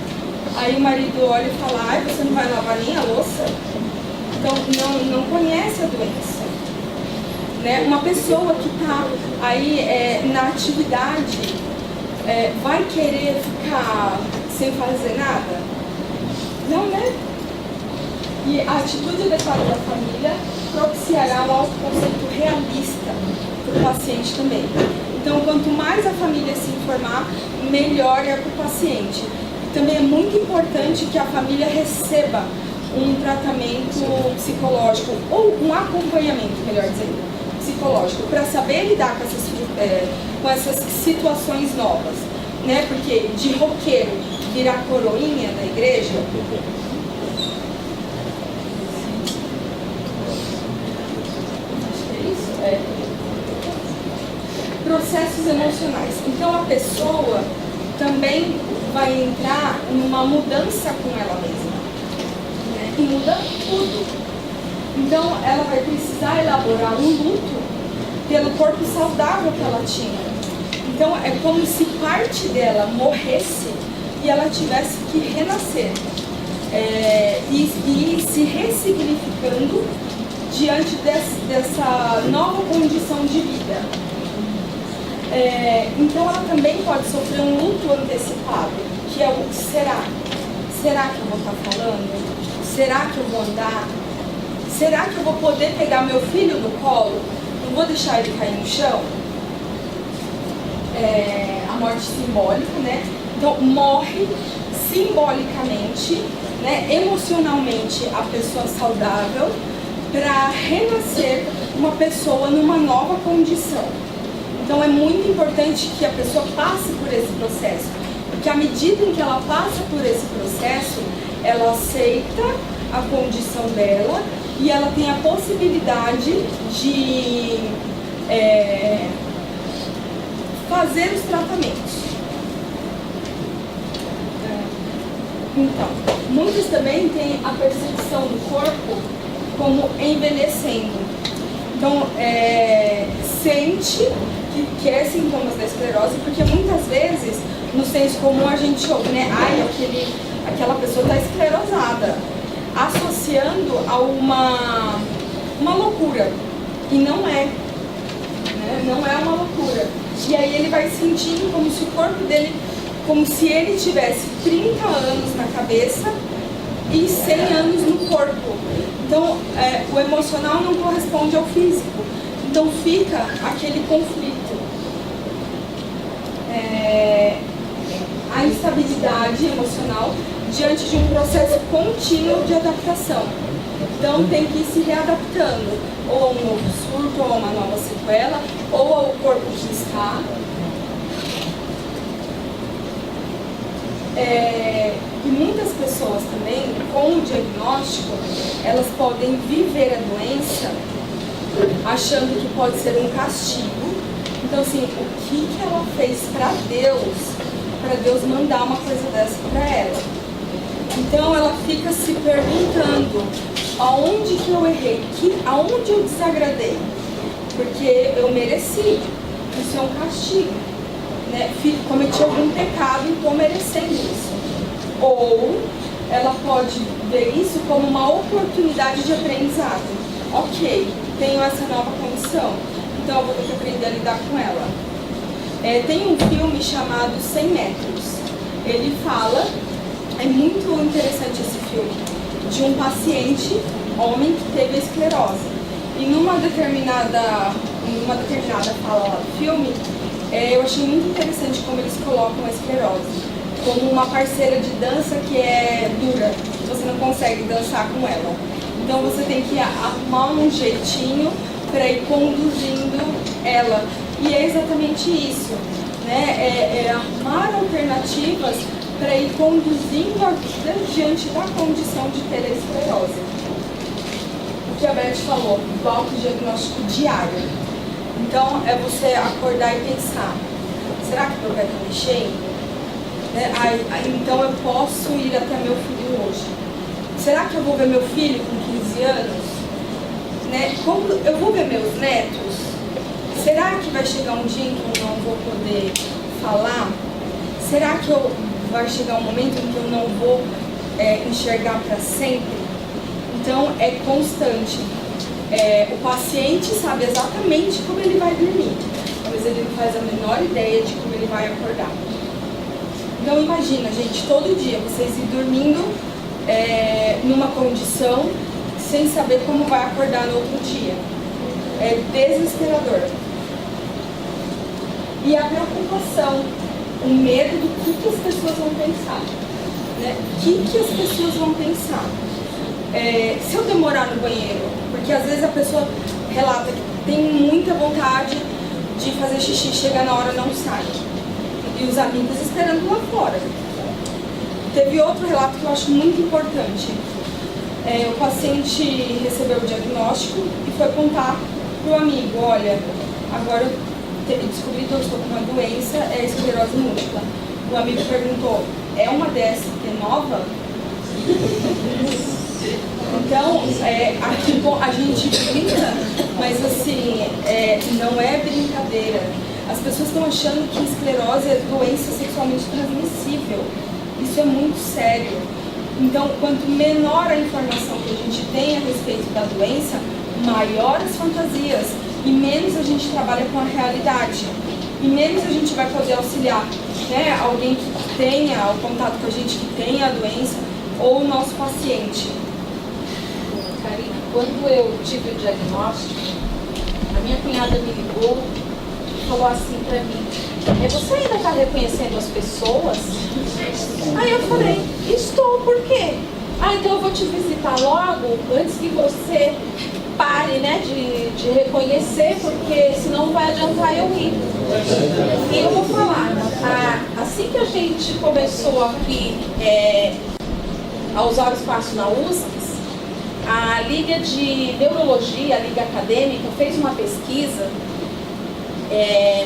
Aí o marido olha e fala, ai, você não vai lavar nem a louça? Então não conhece a doença. Né? Uma pessoa que está aí na atividade vai querer ficar sem fazer nada? Não, né? E a atitude adequada da família propiciará um autoconceito realista para o paciente também. Então, quanto mais a família se informar, melhor é para o paciente. Também é muito importante que a família receba um tratamento psicológico, ou um acompanhamento, melhor dizendo, psicológico, para saber lidar com essas situações novas. Né? Porque de roqueiro virar coroinha da igreja, processos emocionais. Então a pessoa também vai entrar numa mudança com ela mesma, né? E muda tudo. Então ela vai precisar elaborar um luto pelo corpo saudável que ela tinha. Então é como se parte dela morresse e ela tivesse que renascer e se ressignificando diante dessa nova condição de vida. Então ela também pode sofrer um luto antecipado, que é o será? Será que eu vou estar falando? Será que eu vou andar? Será que eu vou poder pegar meu filho no colo? Não vou deixar ele cair no chão? A morte simbólica, né? Então morre simbolicamente, né? Emocionalmente a pessoa saudável, para renascer uma pessoa numa nova condição. Então é muito importante que a pessoa passe por esse processo, porque à medida em que ela passa por esse processo, ela aceita a condição dela e ela tem a possibilidade de fazer os tratamentos. Então, muitos também têm a percepção do corpo como envelhecendo. Então, sente que é sintomas da esclerose, porque muitas vezes, no senso comum, a gente ouve, né? Ai, aquela pessoa está esclerosada, associando a uma loucura. E não é. Né? Não é uma loucura. E aí ele vai sentindo como se o corpo dele, como se ele tivesse 30 anos na cabeça e 100 anos no corpo. Então, o emocional não corresponde ao físico. Então fica aquele conflito. A instabilidade emocional diante de um processo contínuo de adaptação. Então tem que ir se readaptando, ou a um novo surto, ou a uma nova sequela, ou ao corpo que está. que muitas pessoas também, com o diagnóstico, elas podem viver a doença achando que pode ser um castigo. Então, assim, o que ela fez para Deus mandar uma coisa dessa para ela? Então, ela fica se perguntando, aonde que eu errei? Aonde eu desagradei? Porque eu mereci. Isso é um castigo, né? Cometi algum pecado e estou merecendo isso. Ou ela pode ver isso como uma oportunidade de aprendizado. Ok, tenho essa nova condição, então eu vou ter que aprender a lidar com ela. Tem um filme chamado 100 metros. Ele fala, é muito interessante esse filme, de um paciente, homem, que teve esclerose. E numa determinada fala lá do filme, eu achei muito interessante como eles colocam a esclerose como uma parceira de dança que é dura, você não consegue dançar com ela. Então você tem que arrumar um jeitinho para ir conduzindo ela. E é exatamente isso, né? É arrumar alternativas para ir conduzindo a vida diante da condição de ter a esclerose. O que a Beth falou, do autodiagnóstico diário. Então, é você acordar e pensar, será que meu pé está mexendo? Né? Então, eu posso ir até meu filho hoje. Será que eu vou ver meu filho com 15 anos? Né? Como eu vou ver meus netos? Será que vai chegar um dia em que eu não vou poder falar? Será que vai chegar um momento em que eu não vou enxergar para sempre? Então, é constante. O paciente sabe exatamente como ele vai dormir, mas ele não faz a menor ideia de como ele vai acordar. Então, imagina, gente, todo dia vocês ir dormindo numa condição sem saber como vai acordar no outro dia. É desesperador. E a preocupação, o medo do que as pessoas vão pensar. Né? O que as pessoas vão pensar? Se eu demorar no banheiro, porque às vezes a pessoa relata que tem muita vontade de fazer xixi, chega na hora não sai. E os amigos esperando lá fora. Teve outro relato que eu acho muito importante. O paciente recebeu o diagnóstico e foi contar para o amigo, olha, agora eu descobri que eu estou com uma doença, é esclerose múltipla. O amigo perguntou, é uma DST nova? Então, aqui a gente brinca, mas assim, não é brincadeira. As pessoas estão achando que esclerose é doença sexualmente transmissível. Isso é muito sério. Então, quanto menor a informação que a gente tem a respeito da doença, maior as fantasias e menos a gente trabalha com a realidade. E menos a gente vai poder auxiliar, né, alguém que tenha o contato com a gente, que tenha a doença, ou o nosso paciente. Karina, quando eu tive o diagnóstico, a minha cunhada me ligou e falou assim pra mim, você ainda está reconhecendo as pessoas? Aí eu falei, estou, por quê? Então eu vou te visitar logo, antes que você pare, né, de reconhecer, porque senão não vai adiantar eu ir. E eu vou falar, assim que a gente começou aqui a usar o espaço na USP, a Liga de Neurologia, a Liga Acadêmica, fez uma pesquisa.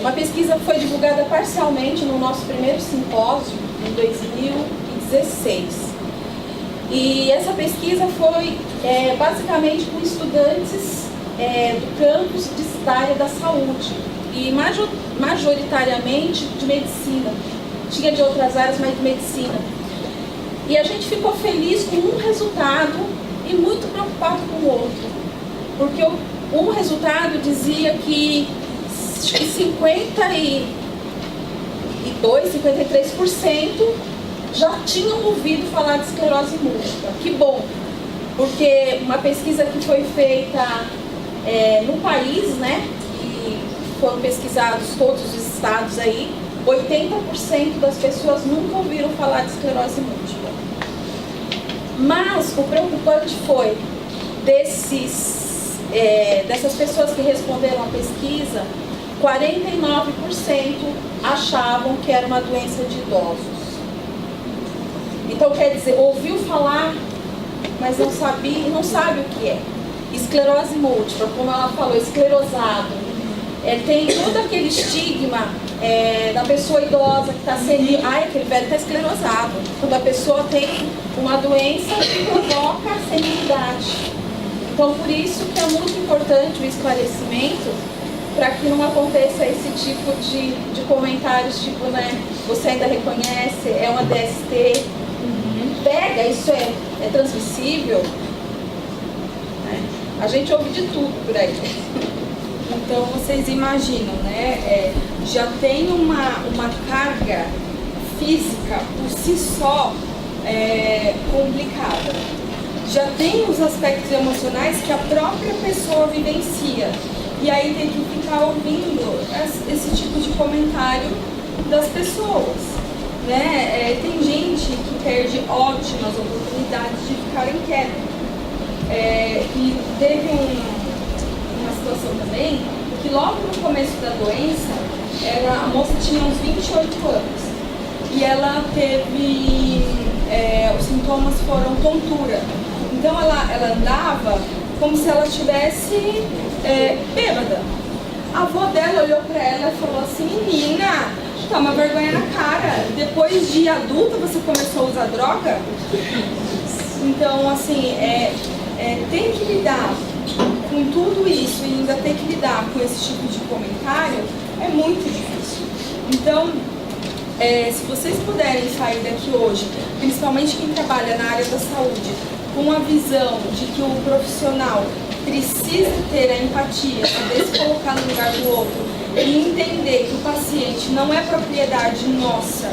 Uma pesquisa foi divulgada parcialmente no nosso primeiro simpósio, em 2016. E essa pesquisa foi basicamente com estudantes do campus da área da saúde e majoritariamente de medicina. Tinha de outras áreas, mas de medicina. E a gente ficou feliz com um resultado e muito preocupado com o outro. Porque um resultado dizia que 52%, 53% já tinham ouvido falar de esclerose múltipla. Que bom, porque uma pesquisa que foi feita no país, né, e foram pesquisados todos os estados aí, 80% das pessoas nunca ouviram falar de esclerose múltipla. Mas o preocupante foi dessas pessoas que responderam à pesquisa, 49% achavam que era uma doença de idosos. Então, quer dizer, ouviu falar, mas não sabe o que é. Esclerose múltipla, como ela falou, esclerosado. Tem todo aquele estigma da pessoa idosa que está senil. Aquele velho está esclerosado. Quando a pessoa tem uma doença que provoca a senilidade. Então, por isso que é muito importante o esclarecimento, para que não aconteça esse tipo de comentários, tipo, né, você ainda reconhece, é uma DST, pega, isso é transmissível, né? A gente ouve de tudo por aí. Então, vocês imaginam, né, já tem uma carga física por si só complicada. Já tem os aspectos emocionais que a própria pessoa vivencia. E aí tem que ficar ouvindo esse tipo de comentário das pessoas, né? Tem gente que perde ótimas oportunidades de ficarem quietas. E teve uma situação também que logo no começo da doença, a moça tinha uns 28 anos e ela teve, os sintomas foram tontura. Então ela andava como se ela estivesse bêbada. A avó dela olhou pra ela e falou assim: menina, toma vergonha na cara. Depois de adulta você começou a usar droga? Então, assim, tem que lidar com tudo isso e ainda ter que lidar com esse tipo de comentário é muito difícil. Então, se vocês puderem sair daqui hoje, principalmente quem trabalha na área da saúde, com a visão de que o profissional precisa ter a empatia, saber se colocar no lugar do outro e entender que o paciente não é propriedade nossa,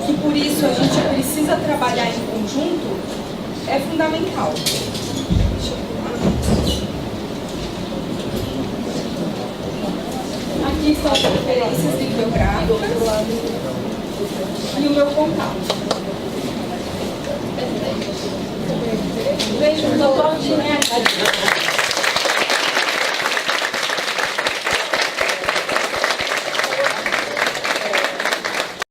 que por isso a gente precisa trabalhar em conjunto, é fundamental. Aqui estão as referências bibliográficas e o meu contato. Vejo, não pode, né?